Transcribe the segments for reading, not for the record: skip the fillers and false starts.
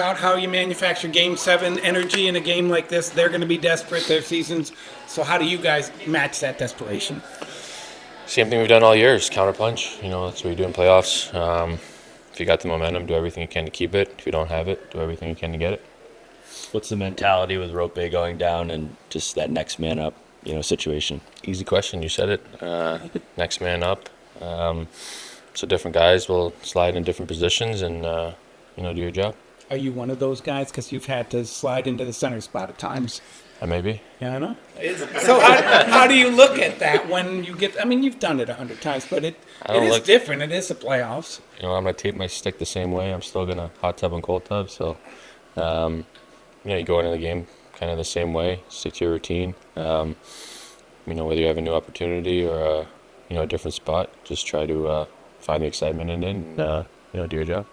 about how you manufacture Game 7 energy in a game like this. They're going to be desperate. Their seasons. So how do you guys match that desperation? Same thing we've done all year is counterpunch. That's what we do in playoffs. If you got the momentum, do everything you can to keep it. If you don't have it, do everything you can to get it. What's the mentality with Rope going down and just that next man up, situation? Easy question. You said it. Next man up. So different guys will slide in different positions and, do your job. Are you one of those guys? Because you've had to slide into the center spot at times. Maybe. Yeah, I know. So how do you look at that when you get? I mean, you've done it 100 times, but it is different. It is the playoffs. I'm gonna tape my stick the same way. I'm still gonna hot tub and cold tub. So, you go into the game kind of the same way. Stick to your routine. Whether you have a new opportunity or a different spot, just try to find the excitement in it and do your job.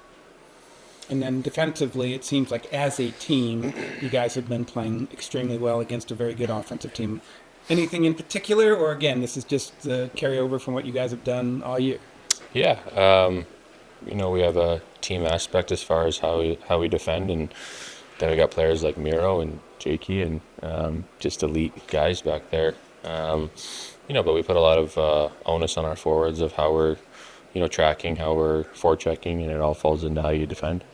And then defensively, it seems like as a team, you guys have been playing extremely well against a very good offensive team. Anything in particular, or again, this is just the carryover from what you guys have done all year? Yeah, we have a team aspect as far as how we defend, and then we got players like Miro and Jakey and just elite guys back there. But we put a lot of onus on our forwards of how we're tracking, how we're forechecking, and it all falls into how you defend.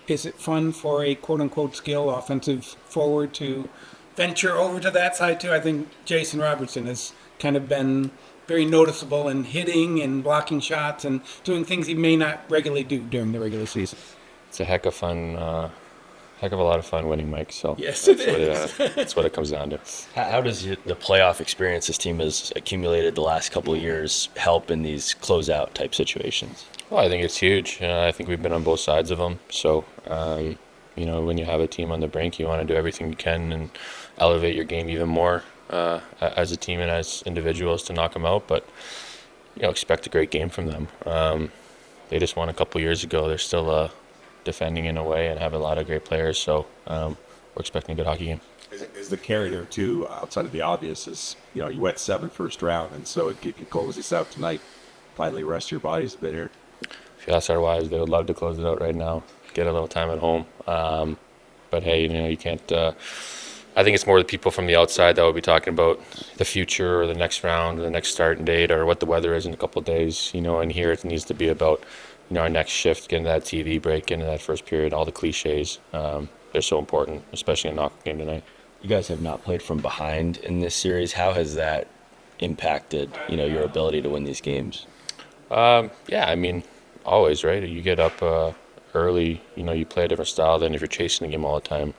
Is it fun for a quote-unquote skill offensive forward to venture over to that side too? I think Jason Robertson has kind of been very noticeable in hitting and blocking shots and doing things he may not regularly do during the regular season. It's a heck of a lot of fun winning, Mike. So yes, it is. That's what it comes down to. How does the playoff experience this team has accumulated the last couple of years help in these closeout type situations? Well, I think it's huge. I think we've been on both sides of them. So, when you have a team on the brink, you want to do everything you can and elevate your game even more as a team and as individuals to knock them out. But, expect a great game from them. They just won a couple years ago. They're still defending in a way and have a lot of great players. So, we're expecting a good hockey game. Is the carrier, too, outside of the obvious, is, you went 7 first round, and so if you close this out tonight, finally rest your bodies a bit here. If you ask our wives, they would love to close it out right now, get a little time at home. But hey, you can't. I think it's more the people from the outside that will be talking about the future or the next round or the next starting date or what the weather is in a couple of days. And here it needs to be about our next shift, getting that TV break, into that first period. All the cliches, they're so important, especially in a knockout game tonight. You guys have not played from behind in this series. How has that impacted your ability to win these games? Always, right? You get up early, you play a different style than if you're chasing the game all the time.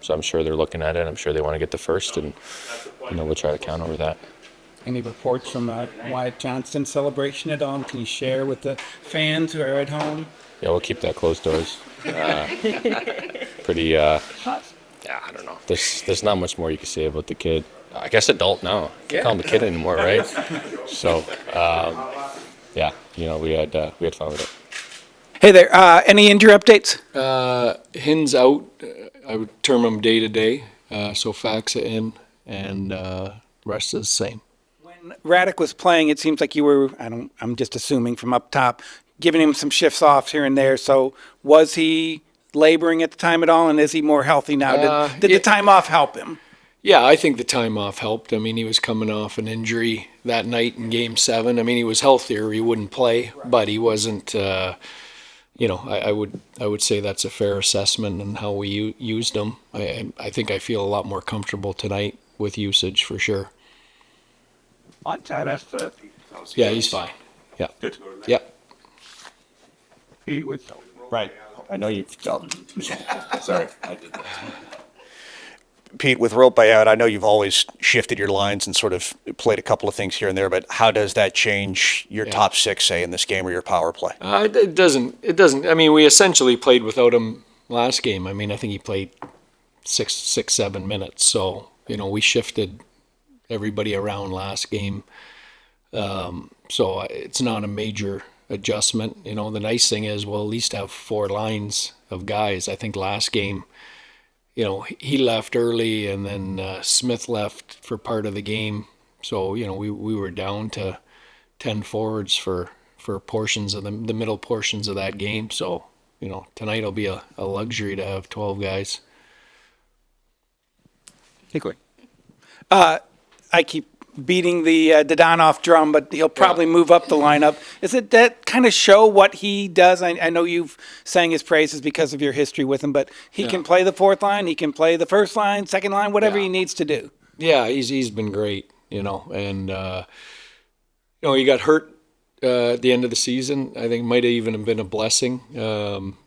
So I'm sure they're looking at it. I'm sure they want to get the first, and we'll try to count over that. Any reports from Wyatt Johnston celebration at all? Can you share with the fans who are at home? Yeah, we'll keep that closed doors. Pretty. I don't know. There's not much more you can say about the kid. I guess adult now. Can't call him a kid anymore, right? So. We had fun with it. Hey there, any injury updates? Hin's out. I would term him day to day. So Faksa in, and rest is the same. When Radek was playing, it seems like you were, I'm just assuming from up top, giving him some shifts off here and there. So was he laboring at the time at all, and is he more healthy now? Did the time off help him? Yeah, I think the time off helped. I mean, he was coming off an injury that night in Game 7. I mean, he was healthier. He wouldn't play, but he wasn't, I would say that's a fair assessment on how we used him. I think I feel a lot more comfortable tonight with usage for sure. On time, yeah, he's fine. Yeah. Good. Yeah. Right. I know you felt. Sorry, I did that. Pete, with Rope out, I know you've always shifted your lines and sort of played a couple of things here and there, but how does that change your top six, say, in this game or your power play? It doesn't. I mean, we essentially played without him last game. I mean, I think he played 7 minutes. So, we shifted everybody around last game. So it's not a major adjustment. The nice thing is we'll at least have 4 lines of guys. I think last game, he left early, and then Smith left for part of the game. So, we were down to 10 forwards for portions of the middle portions of that game. So, tonight will be a luxury to have 12 guys. Seguin. I keep beating the Dodonov drum, but he'll probably move up the lineup. Is it that kind of show what he does? I know you've sang his praises because of your history with him, but he can play the fourth line, he can play the first line, second line, whatever he needs to do. Yeah, he's been great, and he got hurt at the end of the season. I think might have even been a blessing,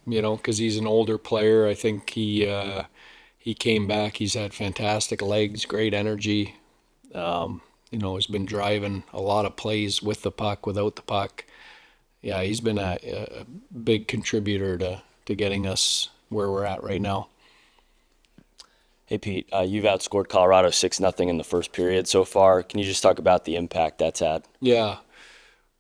because he's an older player. I think he came back. He's had fantastic legs, great energy. Has been driving a lot of plays with the puck, without the puck. Yeah, he's been a big contributor to getting us where we're at right now. Hey, Pete, you've outscored Colorado 6-0 in the first period so far. Can you just talk about the impact that's had? Yeah.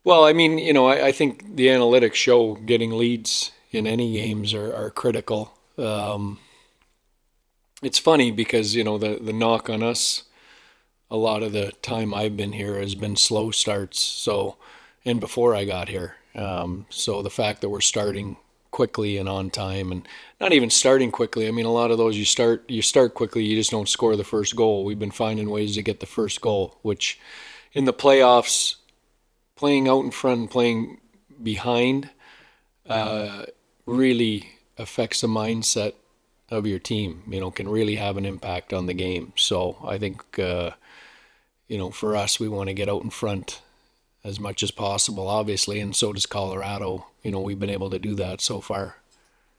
Well, I mean, I think the analytics show getting leads in any games are critical. It's funny because, the knock on us a lot of the time I've been here has been slow starts. So, and before I got here. So the fact that we're starting quickly and on time, and not even starting quickly. I mean, a lot of those you start quickly, you just don't score the first goal. We've been finding ways to get the first goal, which in the playoffs, playing out in front and playing behind really affects the mindset of your team, can really have an impact on the game. So I think, for us, we want to get out in front as much as possible, obviously, and so does Colorado. We've been able to do that so far.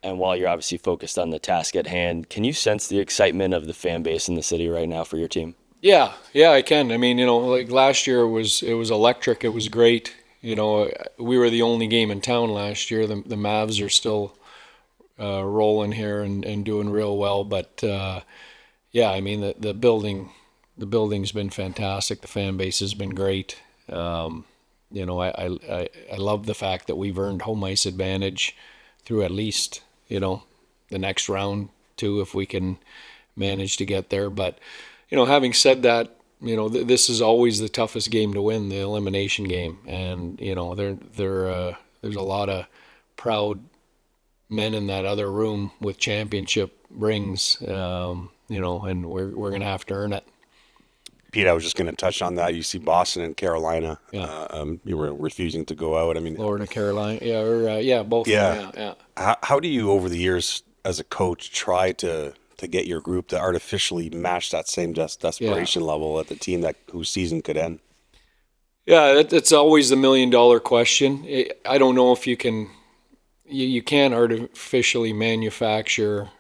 And while you're obviously focused on the task at hand, can you sense the excitement of the fan base in the city right now for your team? Yeah, I can. I mean, like last year it was electric. It was great. We were the only game in town last year. The Mavs are still rolling here and doing real well. But I mean, the building's been fantastic. The fan base has been great. I love the fact that we've earned home ice advantage through at least, the next round too, if we can manage to get there. But, having said that, this is always the toughest game to win, the elimination game. And, there's a lot of proud men in that other room with championship rings, and we're going to have to earn it. Pete, I was just going to touch on that. You see Boston and Carolina. Yeah. You were refusing to go out. I mean, Florida, Carolina. Both. Yeah. Yeah. How do you, over the years as a coach, try to get your group to artificially match that same desperation level at the team whose season could end? Yeah, it's always the $1 million question. I don't know if you can. You can't artificially manufacture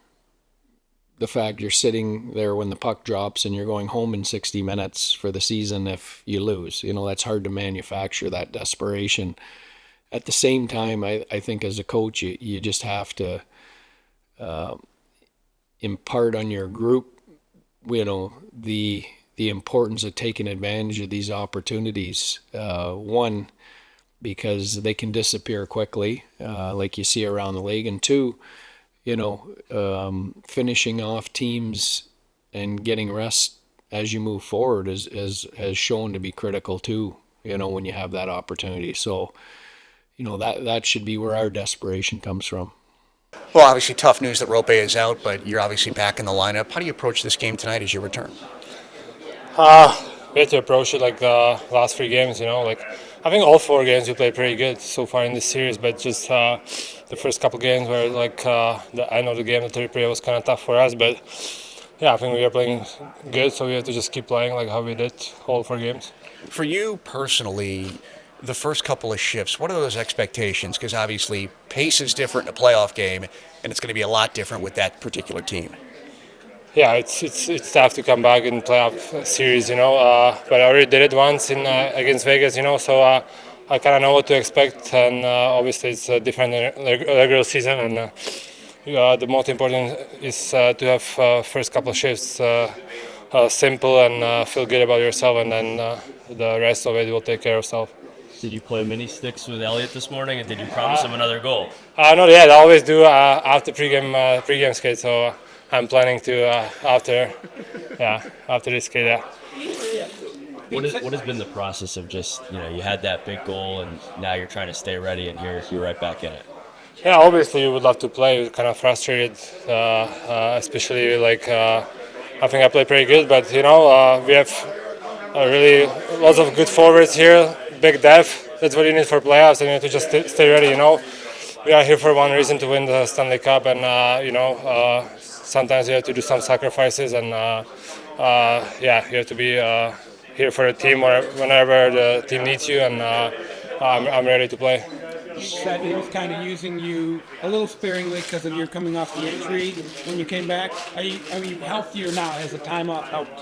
the fact you're sitting there when the puck drops and you're going home in 60 minutes for the season if you lose. That's hard to manufacture, that desperation. At the same time, I think as a coach, you just have to impart on your group, the importance of taking advantage of these opportunities. One, because they can disappear quickly, like you see around the league. And two, finishing off teams and getting rest as you move forward has shown to be critical too, when you have that opportunity. So, that should be where our desperation comes from. Well, obviously tough news that Rope is out, but you're obviously back in the lineup. How do you approach this game tonight as you return? We had to approach it like the last 3 games, I think all 4 games we played pretty good so far in this series, but just the first couple games where the end of the game, the third period was kind of tough for us, but I think we are playing good, so we have to just keep playing like how we did all 4 games. For you personally, the first couple of shifts, what are those expectations? Because obviously pace is different in a playoff game, and it's going to be a lot different with that particular team. Yeah, it's tough to come back in playoff series, but I already did it once against Vegas, so I kind of know what to expect, and obviously it's different than regular season, and the most important is to have first couple of shifts simple and feel good about yourself, and then the rest of it will take care of itself. Did you play mini sticks with Elliott this morning, and did you promise him another goal? Not yet. I always do after pregame skate, so I'm planning to after this skate. Yeah. What has been the process of just you had that big goal and now you're trying to stay ready and you're right back in it? Yeah, obviously we would love to play. We're kind of frustrated, especially I think I played pretty good, but we have really lots of good forwards here, big depth. That's what you need for playoffs, and you need to just stay ready. We are here for one reason, to win the Stanley Cup, and sometimes you have to do some sacrifices, and you have to be here for the team whenever the team needs you, and I'm ready to play. You said he was kind of using you a little sparingly because of your coming off the injury when you came back. Are you healthier now? Has the time off helped?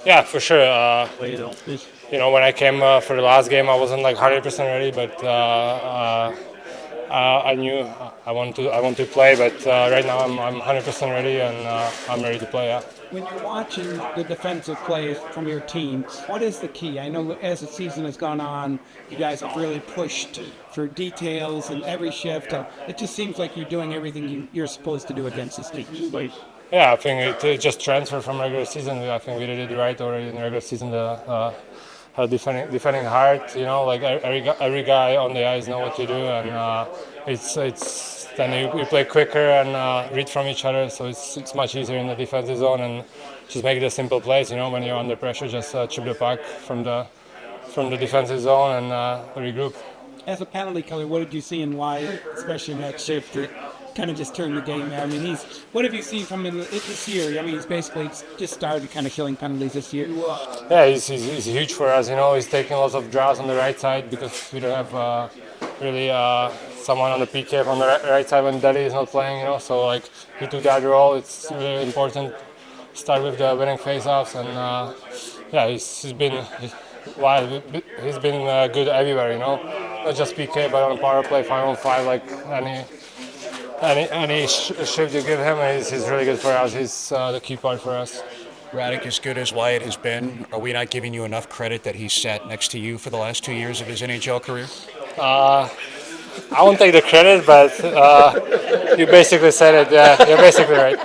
Yeah, for sure. When I came for the last game, I wasn't 100% ready, but I knew I want to play. But right now, I'm 100% ready, and I'm ready to play. Yeah. When you're watching the defensive play from your team, what is the key? I know as the season has gone on, you guys have really pushed for details in every shift. It just seems like you're doing everything you're supposed to do against this team. Yeah, I think it just transferred from regular season. I think we did it right already in the regular season. Defending hard, every guy on the ice know what to do, and it's then you play quicker and read from each other, so it's much easier in the defensive zone, and just make the simple plays. When you're under pressure, just chip the puck from the defensive zone and regroup. As a penalty killer, what did you see and why, especially in that shift that kind of just turned the game there? I mean, what have you seen from him this year? I mean, he's basically just started kind of killing penalties this year. Yeah, he's huge for us. He's taking lots of draws on the right side because we don't have really someone on the PK on the right side when Daddy is not playing. So he took that role. It's really important. Start with the winning faceoffs, and he's been wild. He's been good everywhere. Not just PK, but on power play, 5-on-5, any shift you give him, he's really good for us. He's the key part for us. Radek, as good as Wyatt has been, are we not giving you enough credit that he sat next to you for the last 2 years of his NHL career? I won't take the credit, but you basically said it. Yeah, you're basically right.